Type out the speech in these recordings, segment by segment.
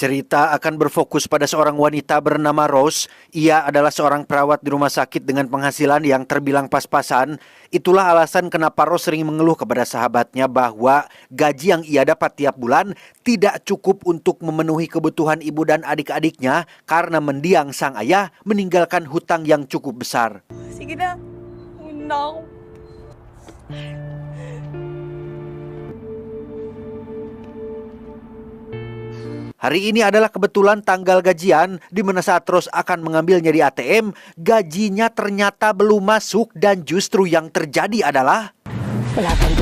Cerita akan berfokus pada seorang wanita bernama Rose. Ia adalah seorang perawat di rumah sakit dengan penghasilan yang terbilang pas-pasan. Itulah alasan kenapa Rose sering mengeluh kepada sahabatnya bahwa gaji yang ia dapat tiap bulan tidak cukup untuk memenuhi kebutuhan ibu dan adik-adiknya karena mendiang sang ayah meninggalkan hutang yang cukup besar. Sige na. No. Hari ini adalah kebetulan tanggal gajian, di mana saat Rose akan mengambilnya di ATM, gajinya ternyata belum masuk dan justru yang terjadi adalah... Wala kang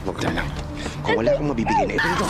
Huwag ka lang. Kung wala kang mabibigay na ito.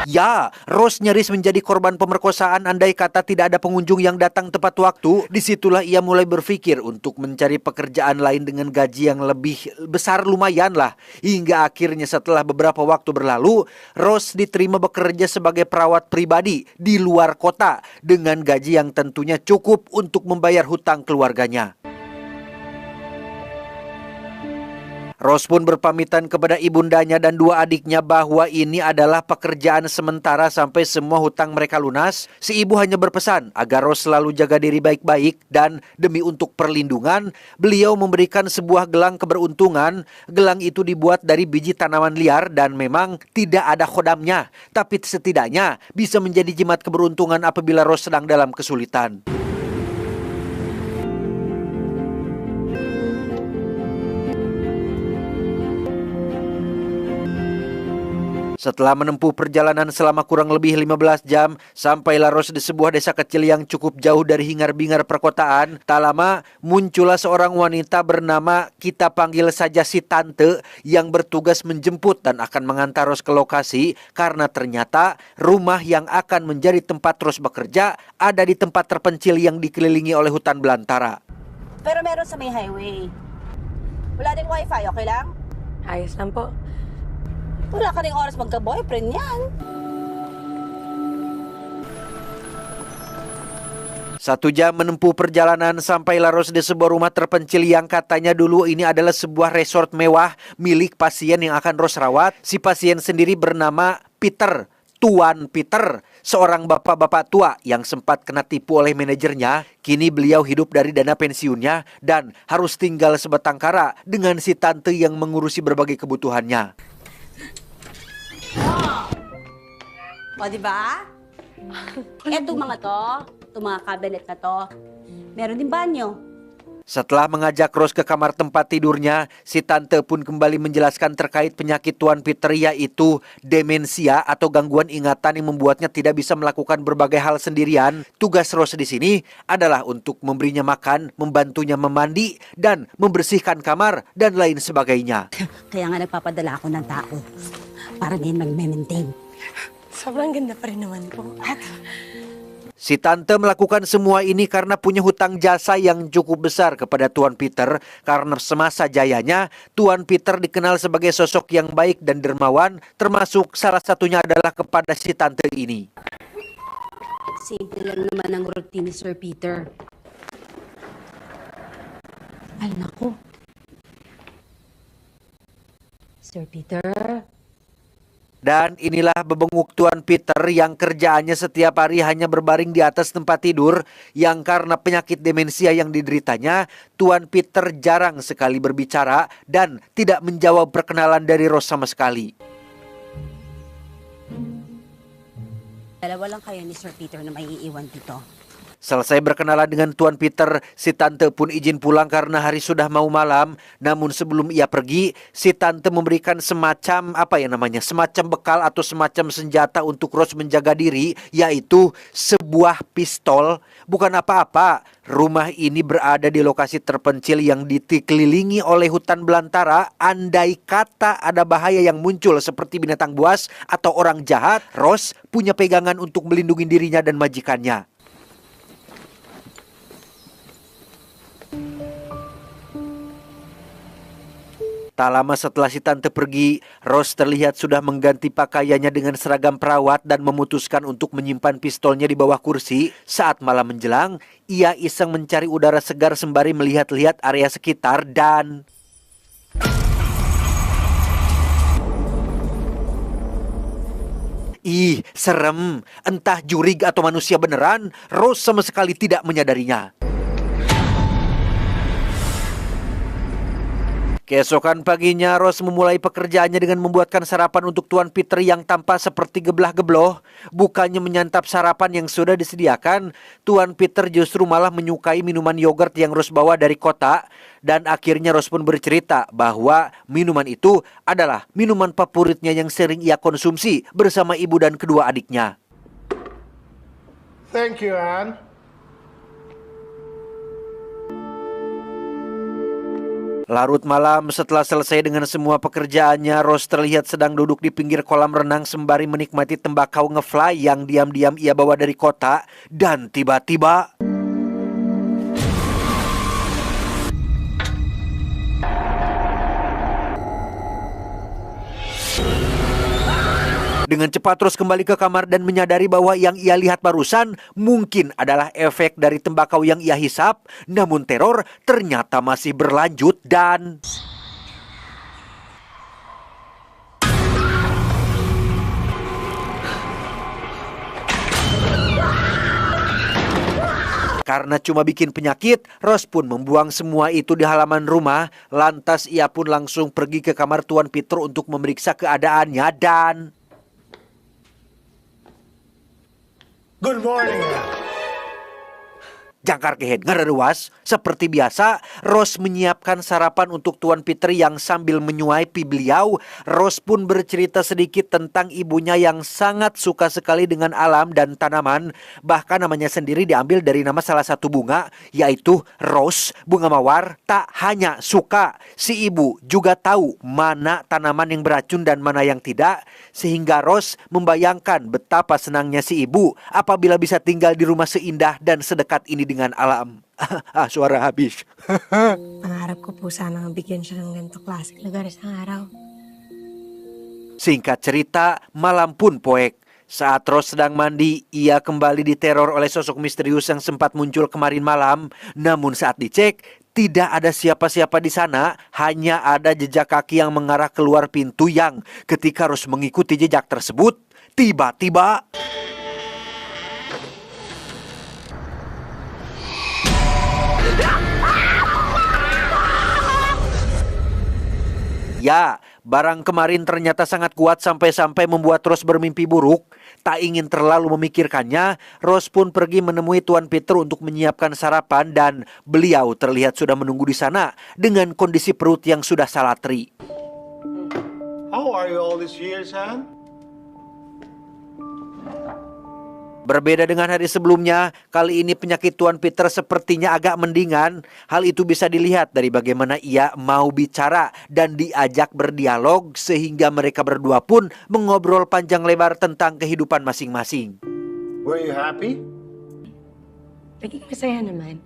Ya, Rose nyaris menjadi korban pemerkosaan andai kata tidak ada pengunjung yang datang tepat waktu. Disitulah ia mulai berpikir untuk mencari pekerjaan lain dengan gaji yang lebih besar lumayan lah. Hingga akhirnya setelah beberapa waktu berlalu, Rose diterima bekerja sebagai perawat pribadi di luar kota dengan gaji yang tentunya cukup untuk membayar hutang keluarganya. Rose pun berpamitan kepada ibundanya dan dua adiknya bahwa ini adalah pekerjaan sementara sampai semua hutang mereka lunas. Si ibu hanya berpesan agar Rose selalu jaga diri baik-baik dan demi untuk perlindungan, beliau memberikan sebuah gelang keberuntungan. Gelang itu dibuat dari biji tanaman liar dan memang tidak ada khodamnya. Tapi setidaknya bisa menjadi jimat keberuntungan apabila Rose sedang dalam kesulitan. Setelah menempuh perjalanan selama kurang lebih 15 jam, sampailah Rose di sebuah desa kecil yang cukup jauh dari hingar-bingar perkotaan. Tak lama, muncullah seorang wanita bernama, kita panggil saja si Tante, yang bertugas menjemput dan akan mengantar Rose ke lokasi, karena ternyata rumah yang akan menjadi tempat Rose bekerja ada di tempat terpencil yang dikelilingi oleh hutan belantara. Pero meron sa may highway. Wala din wifi, okay lang? Ayos lang po. Wala ka rin oras magka-boyfriend yan. 1 jam menempuh perjalanan sampailah Rose di sebuah rumah terpencil yang katanya dulu ini adalah sebuah resort mewah milik pasien yang akan Rose rawat. Si pasien sendiri bernama Peter, Tuan Peter, seorang bapak-bapak tua yang sempat kena tipu oleh manajernya. Kini beliau hidup dari dana pensiunnya dan harus tinggal sebatang kara dengan si tante yang mengurusi berbagai kebutuhannya. O, diba? Etong mga to, itong mga cabinet na to, meron din banyo. Setelah mengajak Rose ke kamar tempat tidurnya, si tante pun kembali menjelaskan terkait penyakit Tuan Peter, yaitu demensia atau gangguan ingatan yang membuatnya tidak bisa melakukan berbagai hal sendirian. Tugas Rose di sini adalah untuk memberinya makan, membantunya memandi, dan membersihkan kamar, dan lain sebagainya. Kaya nga nagpapadala ako ng tao para din mag-maintain. Sobrang ganda pa rin naman po. Si tante melakukan semua ini karena punya hutang jasa yang cukup besar kepada Tuan Peter. Karena semasa jayanya, Tuan Peter dikenal sebagai sosok yang baik dan dermawan, termasuk salah satunya adalah kepada si tante ini. Simple lang naman ang routine ni Sir Peter. Ay, naku. Sir Peter... Dan inilah bebenguk Tuan Peter yang kerjaannya setiap hari hanya berbaring di atas tempat tidur, yang karena penyakit demensia yang dideritanya, Tuan Peter jarang sekali berbicara dan tidak menjawab perkenalan dari Rose sama sekali. Dalawa lang kayo ni Sir Peter na may iiwan dito. Selesai berkenalan dengan Tuan Peter, si tante pun izin pulang karena hari sudah mau malam. Namun sebelum ia pergi, si tante memberikan semacam semacam bekal atau semacam senjata untuk Rose menjaga diri, yaitu sebuah pistol. Bukan apa-apa, rumah ini berada di lokasi terpencil yang dikelilingi oleh hutan belantara. Andai kata ada bahaya yang muncul seperti binatang buas atau orang jahat, Rose punya pegangan untuk melindungi dirinya dan majikannya. Tak lama setelah si tante pergi, Rose terlihat sudah mengganti pakaiannya dengan seragam perawat dan memutuskan untuk menyimpan pistolnya di bawah kursi. Saat malam menjelang, ia iseng mencari udara segar sembari melihat-lihat area sekitar dan... Ih, serem. Entah jurig atau manusia beneran, Rose sama sekali tidak menyadarinya. Keesokan paginya, Rose memulai pekerjaannya dengan membuatkan sarapan untuk Tuan Peter yang tampak seperti geblah-gebloh. Bukannya menyantap sarapan yang sudah disediakan, Tuan Peter justru malah menyukai minuman yogurt yang Rose bawa dari kota. Dan akhirnya Rose pun bercerita bahwa minuman itu adalah minuman favoritnya yang sering ia konsumsi bersama ibu dan kedua adiknya. Thank you, Anne. Larut malam setelah selesai dengan semua pekerjaannya, Rose terlihat sedang duduk di pinggir kolam renang sembari menikmati tembakau ngefly yang diam-diam ia bawa dari kota. Dan tiba-tiba dengan cepat terus kembali ke kamar dan menyadari bahwa yang ia lihat barusan mungkin adalah efek dari tembakau yang ia hisap. Namun teror ternyata masih berlanjut dan karena cuma bikin penyakit, Rose pun membuang semua itu di halaman rumah. Lantas ia pun langsung pergi ke kamar Tuan Peter untuk memeriksa keadaannya dan Good morning, Anne. jangkar kehead ngerewas. Seperti biasa, Rose menyiapkan sarapan untuk Tuan Peter yang sambil menyuapi beliau. Rose pun bercerita sedikit tentang ibunya yang sangat suka sekali dengan alam dan tanaman. Bahkan namanya sendiri diambil dari nama salah satu bunga, yaitu Rose, bunga mawar. Tak hanya suka, si ibu juga tahu mana tanaman yang beracun dan mana yang tidak. Sehingga Rose membayangkan betapa senangnya si ibu apabila bisa tinggal di rumah seindah dan sedekat ini dengan alam. Suara habis. Pangarap ko po sana bigyan siya ng ganito klaseng lugar isang araw. Singkat cerita, malam pun poek. Saat Rose sedang mandi, ia kembali diteror oleh sosok misterius yang sempat muncul kemarin malam. Namun saat dicek, tidak ada siapa-siapa di sana, hanya ada jejak kaki yang mengarah keluar pintu yang ketika Rose mengikuti jejak tersebut, tiba-tiba ya, barang kemarin ternyata sangat kuat sampai-sampai membuat Rose bermimpi buruk. Tak ingin terlalu memikirkannya, Rose pun pergi menemui Tuan Peter untuk menyiapkan sarapan dan beliau terlihat sudah menunggu di sana dengan kondisi perut yang sudah salatri. How are you all these years, Anne? Berbeda dengan hari sebelumnya, kali ini penyakit Tuan Peter sepertinya agak mendingan. Hal itu bisa dilihat dari bagaimana ia mau bicara dan diajak berdialog sehingga mereka berdua pun mengobrol panjang lebar tentang kehidupan masing-masing. Were you happy? Naging masaya naman.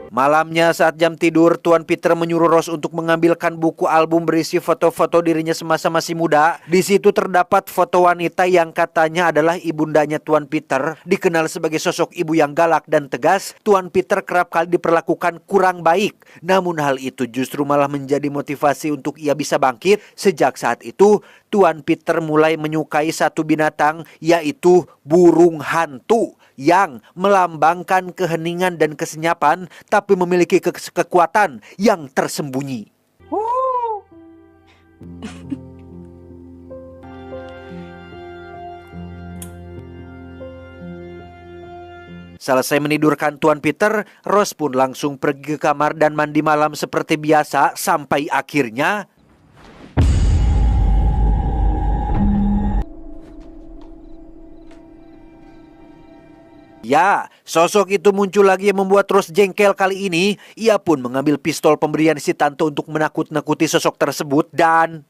Malamnya saat jam tidur, Tuan Peter menyuruh Rose untuk mengambilkan buku album berisi foto-foto dirinya semasa masih muda. Di situ terdapat foto wanita yang katanya adalah ibundanya Tuan Peter. Dikenal sebagai sosok ibu yang galak dan tegas, Tuan Peter kerap kali diperlakukan kurang baik. Namun hal itu justru malah menjadi motivasi untuk ia bisa bangkit. Sejak saat itu, Tuan Peter mulai menyukai satu binatang, yaitu burung hantu yang melambangkan keheningan dan kesenyapan, tapi memiliki kekuatan yang tersembunyi. Selesai menidurkan Tuan Peter, Rose pun langsung pergi ke kamar dan mandi malam seperti biasa sampai akhirnya ya, sosok itu muncul lagi yang membuat Rose jengkel. Kali ini, ia pun mengambil pistol pemberian si tante untuk menakut-nakuti sosok tersebut dan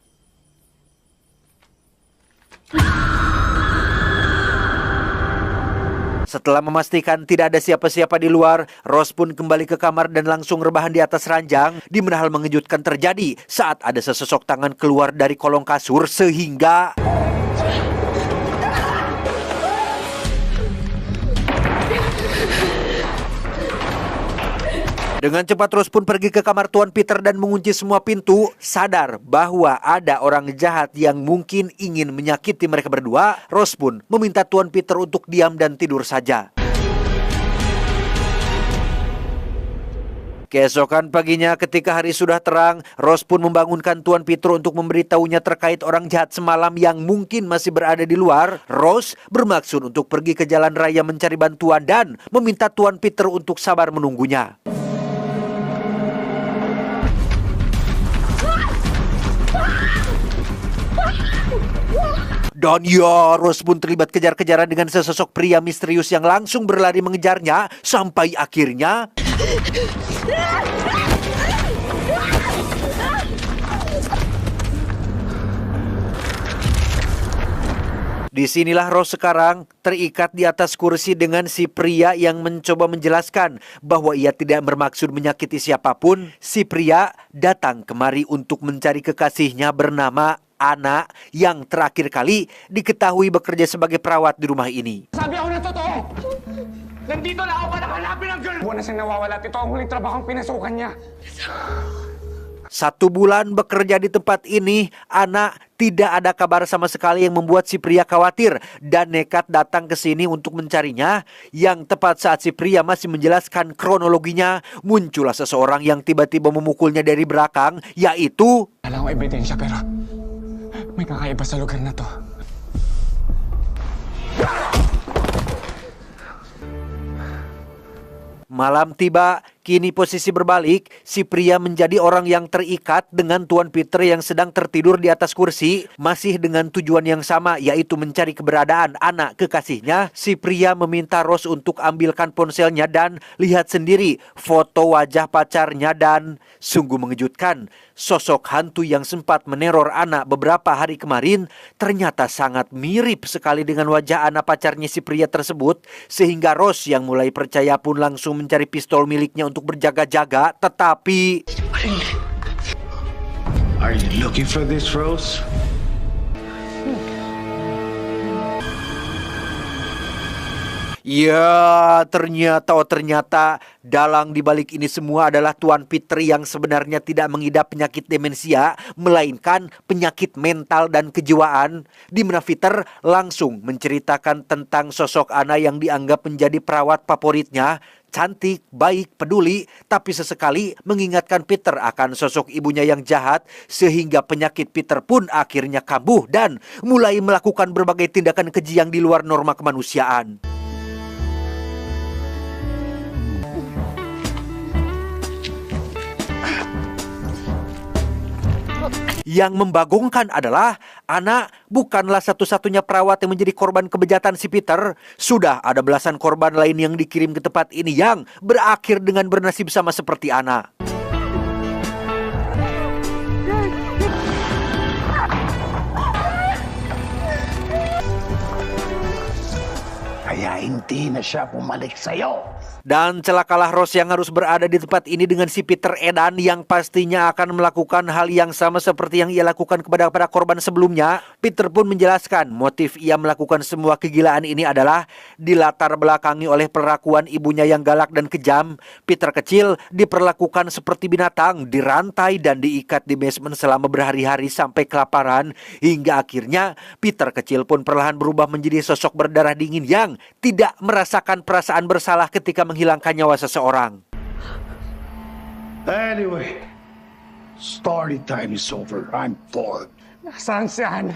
setelah memastikan tidak ada siapa-siapa di luar, Rose pun kembali ke kamar dan langsung rebahan di atas ranjang. Di mana hal mengejutkan terjadi saat ada sesosok tangan keluar dari kolong kasur sehingga Dengan cepat Rose pun pergi ke kamar Tuan Peter dan mengunci semua pintu, sadar bahwa ada orang jahat yang mungkin ingin menyakiti mereka berdua. Rose pun meminta Tuan Peter untuk diam dan tidur saja. Keesokan paginya ketika hari sudah terang, Rose pun membangunkan Tuan Peter untuk memberitahunya terkait orang jahat semalam yang mungkin masih berada di luar. Rose bermaksud untuk pergi ke jalan raya mencari bantuan dan meminta Tuan Peter untuk sabar menunggunya. Dan ya, Rose pun terlibat kejar-kejaran dengan sesosok pria misterius yang langsung berlari mengejarnya sampai akhirnya disinilah Rose sekarang terikat di atas kursi dengan si pria yang mencoba menjelaskan bahwa ia tidak bermaksud menyakiti siapapun. Si pria datang kemari untuk mencari kekasihnya bernama Ana yang terakhir kali diketahui bekerja sebagai perawat di rumah ini. Sabi ako na totoo! Nandito na ako para hanapin ang girl! Buwan na siyang nawawala at ito ang huling trabahong pinasukan niya. 1 bulan bekerja di tempat ini, Ana tidak ada kabar sama sekali yang membuat si pria khawatir dan nekat datang ke sini untuk mencarinya. Yang tepat saat si pria masih menjelaskan kronologinya, muncullah seseorang yang tiba-tiba memukulnya dari belakang, yaitu... Wala akong ebidensya pero may kakaiba sa lugar na to. Malam tiba, kini posisi berbalik, si pria menjadi orang yang terikat dengan Tuan Peter yang sedang tertidur di atas kursi, masih dengan tujuan yang sama, yaitu mencari keberadaan anak kekasihnya. Si pria meminta Rose untuk ambilkan ponselnya dan lihat sendiri foto wajah pacarnya dan sungguh mengejutkan. Sosok hantu yang sempat meneror anak beberapa hari kemarin ternyata sangat mirip sekali dengan wajah anak pacarnya si pria tersebut, sehingga Rose yang mulai percaya pun langsung mencari pistol miliknya untuk berjaga-jaga, tetapi... Are you looking for this, Rose? Ya, ternyata dalang dibalik ini semua adalah Tuan Peter yang sebenarnya tidak mengidap penyakit demensia, melainkan penyakit mental dan kejiwaan. Di mana Peter langsung menceritakan tentang sosok Ana yang dianggap menjadi perawat favoritnya. Cantik, baik, peduli, tapi sesekali mengingatkan Peter akan sosok ibunya yang jahat, sehingga penyakit Peter pun akhirnya kambuh dan mulai melakukan berbagai tindakan keji yang di luar norma kemanusiaan. Yang membagongkan adalah Ana bukanlah satu-satunya perawat yang menjadi korban kebejatan si Peter. Sudah ada belasan korban lain yang dikirim ke tempat ini yang berakhir dengan bernasib sama seperti Ana. Kaya hindi na siya bumalik sa'yo. Dan celakalah Rose yang harus berada di tempat ini dengan si Peter Edan yang pastinya akan melakukan hal yang sama seperti yang ia lakukan kepada para korban sebelumnya. Peter pun menjelaskan motif ia melakukan semua kegilaan ini adalah dilatar belakangi oleh perlakuan ibunya yang galak dan kejam. Peter kecil diperlakukan seperti binatang, dirantai dan diikat di basement selama berhari-hari sampai kelaparan. Hingga akhirnya Peter kecil pun perlahan berubah menjadi sosok berdarah dingin yang tidak merasakan perasaan bersalah ketika menghilangkan nyawa seseorang. Anyway, story time is over. I'm bored. Nasaan siyan?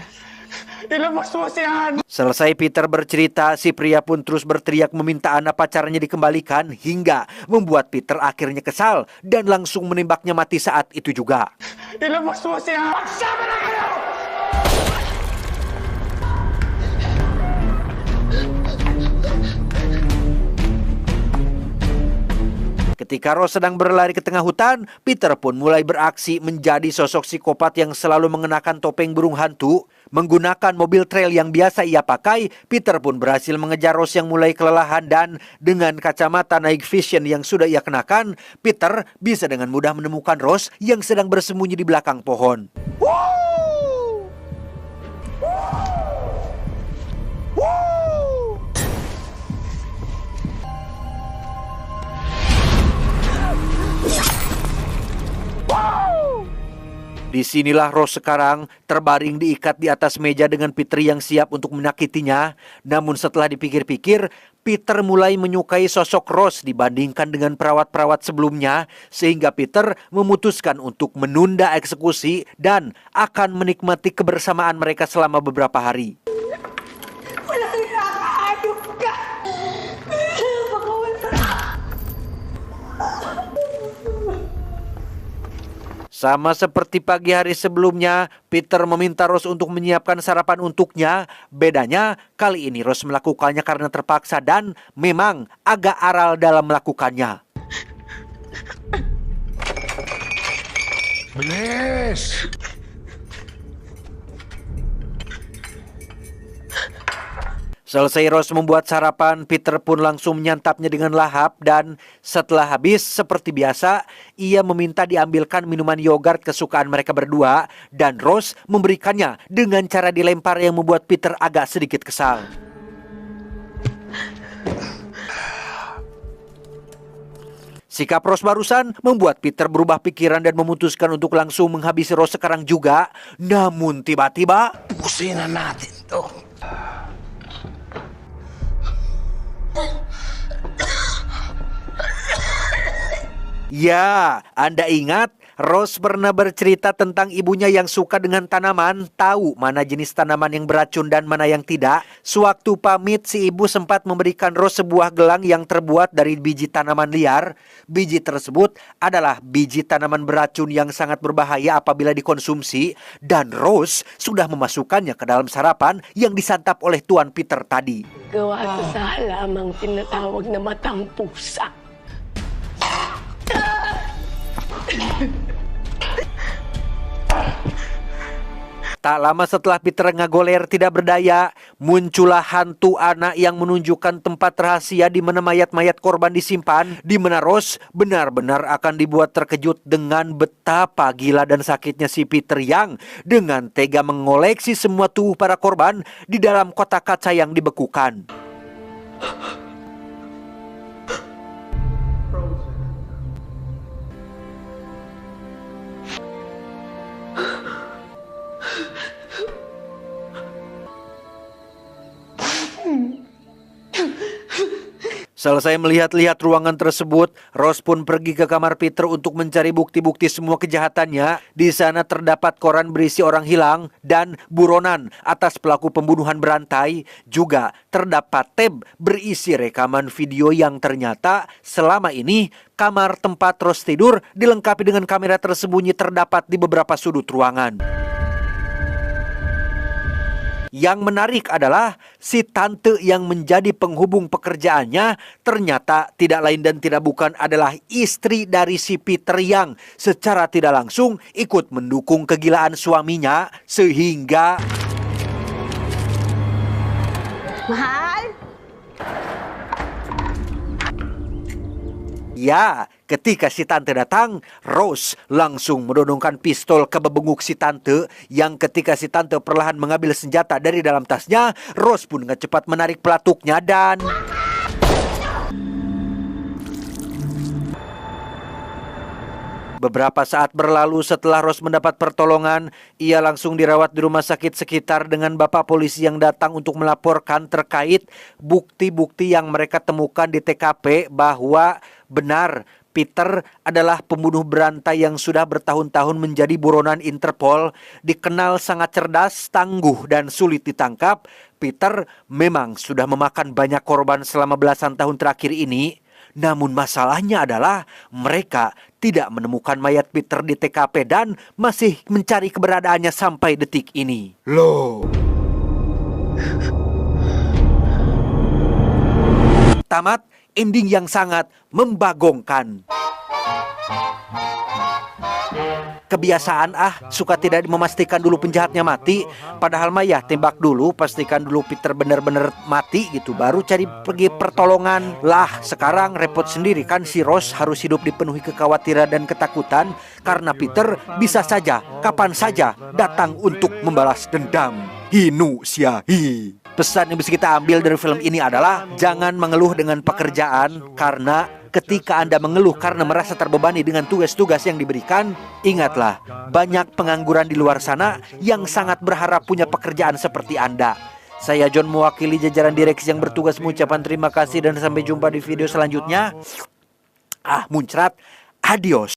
Ilabas mo siyan! Selesai Peter bercerita, si pria pun terus berteriak meminta anak pacarnya dikembalikan hingga membuat Peter akhirnya kesal dan langsung menembaknya mati saat itu juga. Ilabas mo siyan! Magsama na kayo! Ketika Rose sedang berlari ke tengah hutan, Peter pun mulai beraksi menjadi sosok psikopat yang selalu mengenakan topeng burung hantu. Menggunakan mobil trail yang biasa ia pakai, Peter pun berhasil mengejar Rose yang mulai kelelahan dan dengan kacamata night vision yang sudah ia kenakan, Peter bisa dengan mudah menemukan Rose yang sedang bersembunyi di belakang pohon. Disinilah Rose sekarang terbaring diikat di atas meja dengan Peter yang siap untuk menyakitinya. Namun setelah dipikir-pikir, Peter mulai menyukai sosok Rose dibandingkan dengan perawat-perawat sebelumnya, sehingga Peter memutuskan untuk menunda eksekusi dan akan menikmati kebersamaan mereka selama beberapa hari. Sama seperti pagi hari sebelumnya, Peter meminta Rose untuk menyiapkan sarapan untuknya. Bedanya, kali ini Rose melakukannya karena terpaksa dan memang agak aral dalam melakukannya. Bilis! Selesai Rose membuat sarapan, Peter pun langsung menyantapnya dengan lahap dan setelah habis, seperti biasa, ia meminta diambilkan minuman yogurt kesukaan mereka berdua dan Rose memberikannya dengan cara dilempar yang membuat Peter agak sedikit kesal. Sikap Rose barusan membuat Peter berubah pikiran dan memutuskan untuk langsung menghabisi Rose sekarang juga. Namun tiba-tiba... Pusinan natin to. Ya, Anda ingat Rose pernah bercerita tentang ibunya yang suka dengan tanaman, tahu mana jenis tanaman yang beracun dan mana yang tidak. Sewaktu pamit, si ibu sempat memberikan Rose sebuah gelang yang terbuat dari biji tanaman liar. Biji tersebut adalah biji tanaman beracun yang sangat berbahaya apabila dikonsumsi, dan Rose sudah memasukkannya ke dalam sarapan yang disantap oleh Tuan Peter tadi. Gawa ito sa halamang tinatawag na matang pusa. Tak lama setelah Peter ngagoler tidak berdaya, muncullah hantu anak yang menunjukkan tempat rahasia di mana mayat-mayat korban disimpan, di mana Rose benar-benar akan dibuat terkejut dengan betapa gila dan sakitnya si Peter yang dengan tega mengoleksi semua tubuh para korban di dalam kotak kaca yang dibekukan. Selesai melihat-lihat ruangan tersebut, Rose pun pergi ke kamar Peter untuk mencari bukti-bukti semua kejahatannya. Di sana terdapat koran berisi orang hilang dan buronan atas pelaku pembunuhan berantai. Juga terdapat tab berisi rekaman video yang ternyata selama ini kamar tempat Rose tidur dilengkapi dengan kamera tersembunyi terdapat di beberapa sudut ruangan. Yang menarik adalah si tante yang menjadi penghubung pekerjaannya ternyata tidak lain dan tidak bukan adalah istri dari si Peter yang secara tidak langsung ikut mendukung kegilaan suaminya sehingga... Mahal? Ya, ketika si tante datang, Rose langsung menodongkan pistol ke bebenguk si tante yang ketika si tante perlahan mengambil senjata dari dalam tasnya, Rose pun dengan cepat menarik pelatuknya dan... Beberapa saat berlalu setelah Rose mendapat pertolongan, ia langsung dirawat di rumah sakit sekitar dengan bapak polisi yang datang untuk melaporkan terkait bukti-bukti yang mereka temukan di TKP bahwa benar Peter adalah pembunuh berantai yang sudah bertahun-tahun menjadi buronan Interpol, dikenal sangat cerdas, tangguh, dan sulit ditangkap. Peter memang sudah memakan banyak korban selama belasan tahun terakhir ini. Namun masalahnya adalah mereka tidak menemukan mayat Peter di TKP dan masih mencari keberadaannya sampai detik ini. Loh. Tamat ending yang sangat membagongkan. Kebiasaan suka tidak memastikan dulu penjahatnya mati. Padahal mah ya tembak dulu, pastikan dulu Peter benar-benar mati gitu, baru cari pergi pertolongan. Lah sekarang repot sendiri kan si Rose harus hidup dipenuhi kekhawatiran dan ketakutan karena Peter bisa saja, kapan saja datang untuk membalas dendam. Hinu siahi. Pesan yang bisa kita ambil dari film ini adalah jangan mengeluh dengan pekerjaan karena ketika Anda mengeluh karena merasa terbebani dengan tugas-tugas yang diberikan, ingatlah, banyak pengangguran di luar sana yang sangat berharap punya pekerjaan seperti Anda. Saya John mewakili jajaran direksi yang bertugas mengucapkan terima kasih dan sampai jumpa di video selanjutnya. Muncrat, adios.